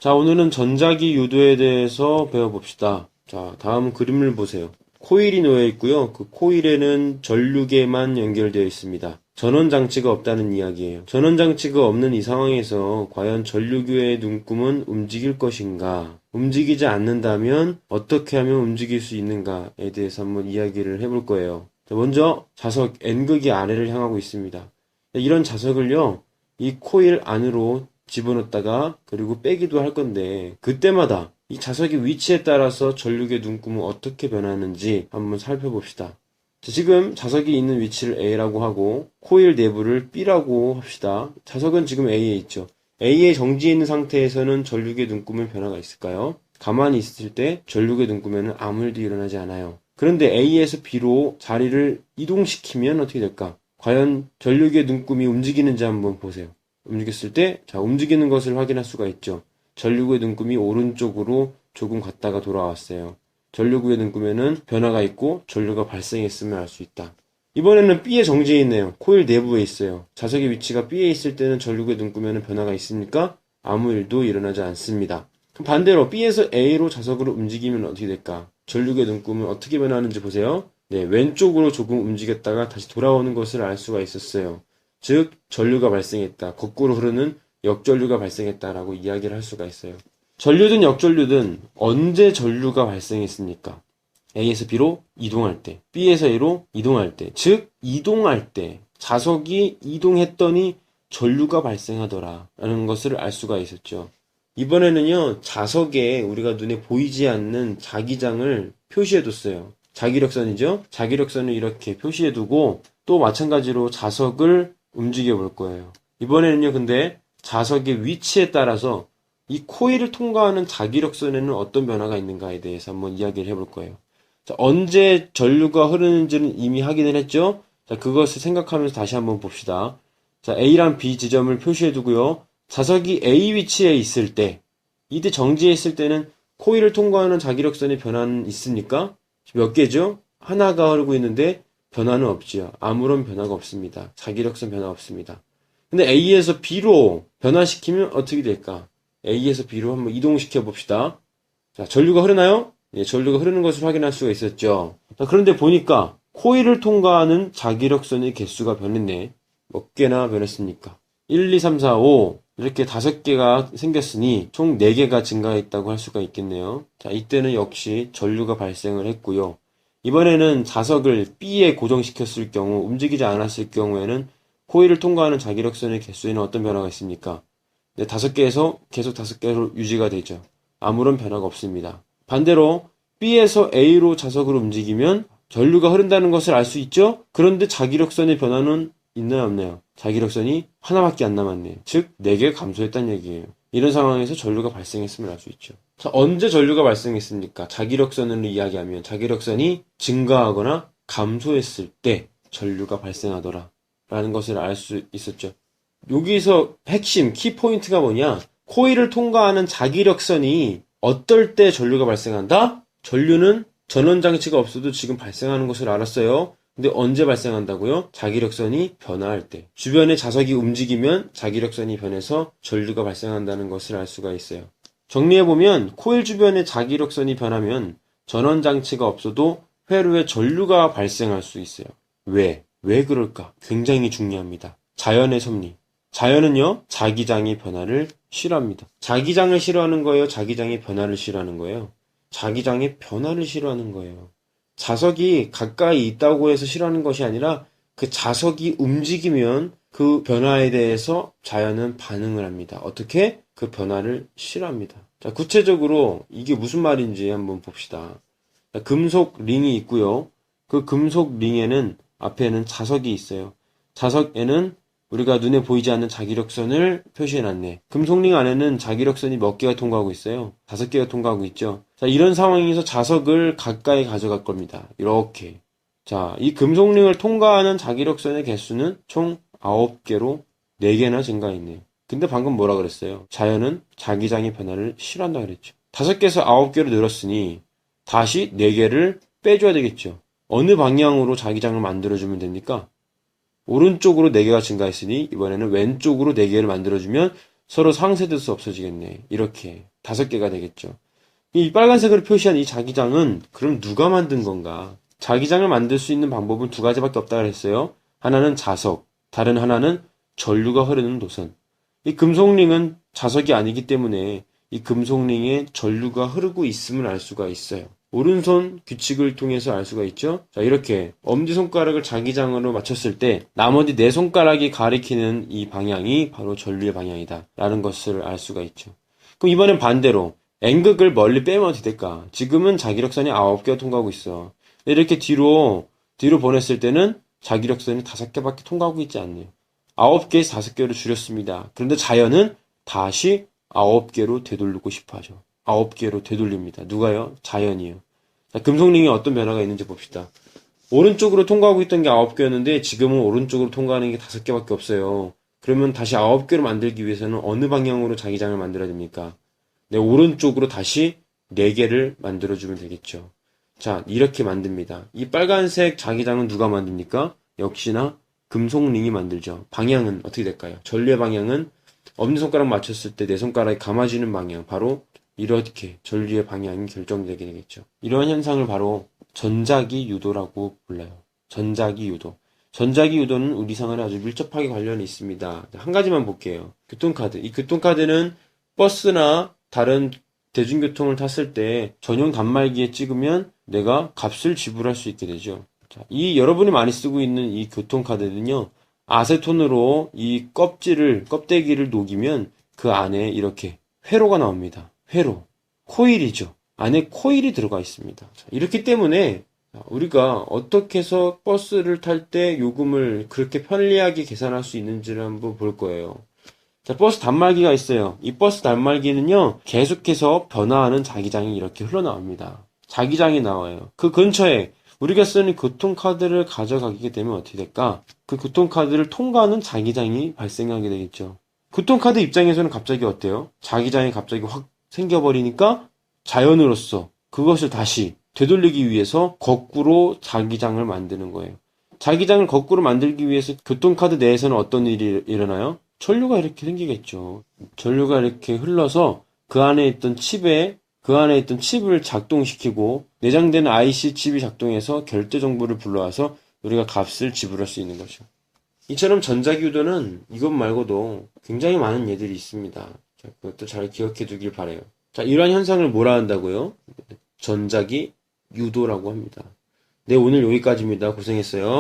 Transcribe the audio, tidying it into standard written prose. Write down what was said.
자, 오늘은 전자기 유도에 대해서 배워봅시다. 자, 다음 그림을 보세요. 코일이 놓여 있고요. 그 코일에는 전류계만 연결되어 있습니다. 전원장치가 없다는 이야기예요. 전원장치가 없는 이 상황에서 과연 전류교의 눈금은 움직일 것인가? 움직이지 않는다면 어떻게 하면 움직일 수 있는가에 대해서 한번 이야기를 해볼 거예요. 자, 먼저 자석 N극이 아래를 향하고 있습니다. 이런 자석을요, 이 코일 안으로 집어넣다가 그리고 빼기도 할 건데, 그때마다 이 자석의 위치에 따라서 전류계 눈금은 어떻게 변하는지 한번 살펴봅시다. 자, 지금 자석이 있는 위치를 A라고 하고 코일 내부를 B라고 합시다. 자석은 지금 A에 있죠. A에 정지해 있는 상태에서는 전류계 눈금의 변화가 있을까요? 가만히 있을 때 전류계 눈금에는 아무 일도 일어나지 않아요. 그런데 A에서 B로 자리를 이동시키면 어떻게 될까? 과연 전류계 눈금이 움직이는지 한번 보세요. 움직였을 때, 자, 움직이는 것을 확인할 수가 있죠. 전류구의 눈금이 오른쪽으로 조금 갔다가 돌아왔어요. 전류구의 눈금에는 변화가 있고 전류가 발생했음을 알 수 있다. 이번에는 B에 정지해 있네요. 코일 내부에 있어요. 자석의 위치가 B에 있을 때는 전류구의 눈금에는 변화가 있으니까 아무 일도 일어나지 않습니다. 그럼 반대로 B에서 A로 자석으로 움직이면 어떻게 될까? 전류구의 눈금은 어떻게 변하는지 보세요. 네, 왼쪽으로 조금 움직였다가 다시 돌아오는 것을 알 수가 있었어요. 즉, 전류가 발생했다. 거꾸로 흐르는 역전류가 발생했다라고 이야기를 할 수가 있어요. 전류든 역전류든 언제 전류가 발생했습니까? A에서 B로 이동할 때, B에서 A로 이동할 때, 즉 이동할 때 자석이 이동했더니 전류가 발생하더라 라는 것을 알 수가 있었죠. 이번에는요, 자석에 우리가 눈에 보이지 않는 자기장을 표시해뒀어요. 자기력선이죠? 자기력선을 이렇게 표시해두고 또 마찬가지로 자석을 움직여 볼 거예요. 이번에는요, 근데 자석의 위치에 따라서 이 코일을 통과하는 자기력선에는 어떤 변화가 있는가에 대해서 한번 이야기를 해볼 거예요. 자, 언제 전류가 흐르는지는 이미 확인을 했죠? 자, 그것을 생각하면서 다시 한번 봅시다. 자, A랑 B 지점을 표시해 두고요. 자석이 A 위치에 있을 때, 이때 정지해 있을 때는 코일을 통과하는 자기력선의 변화는 있습니까? 몇 개죠? 하나가 흐르고 있는데 변화는 없지요. 아무런 변화가 없습니다. 자기력선 변화 없습니다. 근데 A에서 B로 변화시키면 어떻게 될까? A에서 B로 한번 이동시켜 봅시다. 자, 전류가 흐르나요? 예, 전류가 흐르는 것을 확인할 수가 있었죠. 자, 그런데 보니까 코일을 통과하는 자기력선의 개수가 변했네. 몇 개나 변했습니까? 1, 2, 3, 4, 5 이렇게 5개가 생겼으니 총 4개가 증가했다고 할 수가 있겠네요. 자, 이때는 역시 전류가 발생을 했고요. 이번에는 자석을 B에 고정시켰을 경우 움직이지 않았을 경우에는 코일을 통과하는 자기력선의 개수에는 어떤 변화가 있습니까? 네, 5개에서 계속 5개로 유지가 되죠. 아무런 변화가 없습니다. 반대로 B에서 A로 자석을 움직이면 전류가 흐른다는 것을 알 수 있죠? 그런데 자기력선의 변화는 있나요, 없나요? 자기력선이 하나밖에 안 남았네요. 즉, 4개 감소했다는 얘기예요. 이런 상황에서 전류가 발생했음을 알 수 있죠. 자, 언제 전류가 발생했습니까? 자기력선을 이야기하면 자기력선이 증가하거나 감소했을 때 전류가 발생하더라 라는 것을 알 수 있었죠. 여기서 핵심, 키포인트가 뭐냐? 코일을 통과하는 자기력선이 어떨 때 전류가 발생한다? 전류는 전원장치가 없어도 지금 발생하는 것을 알았어요. 근데 언제 발생한다고요? 자기력선이 변화할 때. 주변의 자석이 움직이면 자기력선이 변해서 전류가 발생한다는 것을 알 수가 있어요. 정리해보면 코일 주변의 자기력선이 변하면 전원장치가 없어도 회로에 전류가 발생할 수 있어요. 왜? 왜 그럴까? 굉장히 중요합니다. 자연의 섭리. 자연은요, 자기장의 변화를 싫어합니다. 자기장을 싫어하는 거예요? 자기장의 변화를 싫어하는 거예요? 자기장의 변화를 싫어하는 거예요. 자석이 가까이 있다고 해서 싫어하는 것이 아니라 그 자석이 움직이면 그 변화에 대해서 자연은 반응을 합니다. 어떻게? 그 변화를 싫어합니다. 자, 구체적으로 이게 무슨 말인지 한번 봅시다. 자, 금속 링이 있고요. 그 금속 링에는 앞에는 자석이 있어요. 자석에는 우리가 눈에 보이지 않는 자기력선을 표시해놨네. 금속링 안에는 자기력선이 몇 개가 통과하고 있어요? 5개가 통과하고 있죠. 자, 이런 상황에서 자석을 가까이 가져갈 겁니다. 이렇게. 자, 이 금속링을 통과하는 자기력선의 개수는 총 9개로 4개나 증가했네요. 근데 방금 뭐라 그랬어요? 자연은 자기장의 변화를 싫어한다 그랬죠. 5개에서 9개로 늘었으니 다시 4개를 빼줘야 되겠죠. 어느 방향으로 자기장을 만들어주면 됩니까? 오른쪽으로 4개가 증가했으니 이번에는 왼쪽으로 4개를 만들어주면 서로 상쇄될 수 없어지겠네. 이렇게. 5개가 되겠죠. 이 빨간색으로 표시한 이 자기장은 그럼 누가 만든 건가? 자기장을 만들 수 있는 방법은 2가지밖에 없다고 했어요. 하나는 자석, 다른 하나는 전류가 흐르는 노선. 이 금속링은 자석이 아니기 때문에 이 금속링에 전류가 흐르고 있음을 알 수가 있어요. 오른손 규칙을 통해서 알 수가 있죠. 자, 이렇게 엄지손가락을 자기장으로 맞췄을 때 나머지 4손가락이 가리키는 이 방향이 바로 전류의 방향이다 라는 것을 알 수가 있죠. 그럼 이번엔 반대로 N극을 멀리 빼면 어떻게 될까? 지금은 자기력선이 9개가 통과하고 있어. 이렇게 뒤로 보냈을 때는 자기력선이 5개밖에 통과하고 있지 않네요. 9개에서 5개로 줄였습니다. 그런데 자연은 다시 9개로 되돌리고 싶어 하죠. 9개로 되돌립니다. 누가요? 자연이요. 자, 금속링에 어떤 변화가 있는지 봅시다. 오른쪽으로 통과하고 있던 게 9개였는데 지금은 오른쪽으로 통과하는 게 5개밖에 없어요. 그러면 다시 9개로 만들기 위해서는 어느 방향으로 자기장을 만들어야 됩니까? 네, 오른쪽으로 다시 4개를 만들어주면 되겠죠. 자, 이렇게 만듭니다. 이 빨간색 자기장은 누가 만듭니까? 역시나 금속링이 만들죠. 방향은 어떻게 될까요? 전류의 방향은 엄지손가락 맞췄을 때 4손가락이 감아지는 방향, 바로 이렇게 전류의 방향이 결정되게 되겠죠. 이러한 현상을 바로 전자기 유도라고 불러요. 전자기 유도. 전자기 유도는 우리 생활에 아주 밀접하게 관련이 있습니다. 한 가지만 볼게요. 교통카드. 이 교통카드는 버스나 다른 대중교통을 탔을 때 전용 단말기에 찍으면 내가 값을 지불할 수 있게 되죠. 자, 이 여러분이 많이 쓰고 있는 이 교통카드는요, 아세톤으로 이 껍데기를 녹이면 그 안에 이렇게 회로가 나옵니다. 회로. 코일이죠. 안에 코일이 들어가 있습니다. 자, 이렇기 때문에 우리가 어떻게 해서 버스를 탈 때 요금을 그렇게 편리하게 계산할 수 있는지를 한번 볼 거예요. 자, 버스 단말기가 있어요. 이 버스 단말기는요, 계속해서 변화하는 자기장이 이렇게 흘러나옵니다. 자기장이 나와요. 그 근처에 우리가 쓰는 교통카드를 가져가게 되면 어떻게 될까? 그 교통카드를 통과하는 자기장이 발생하게 되겠죠. 교통카드 입장에서는 갑자기 어때요? 자기장이 갑자기 확 생겨버리니까 자연으로서 그것을 다시 되돌리기 위해서 거꾸로 자기장을 만드는 거예요. 자기장을 거꾸로 만들기 위해서 교통카드 내에서는 어떤 일이 일어나요? 전류가 이렇게 생기겠죠. 전류가 이렇게 흘러서 그 안에 있던 칩을 작동시키고 내장되는 IC 칩이 작동해서 결제 정보를 불러와서 우리가 값을 지불할 수 있는 거죠. 이처럼 전자기 유도는 이것 말고도 굉장히 많은 예들이 있습니다. 자, 그것도 잘 기억해 두길 바라요. 자, 이러한 현상을 뭐라 한다고요? 전자기 유도라고 합니다. 네, 오늘 여기까지입니다. 고생했어요.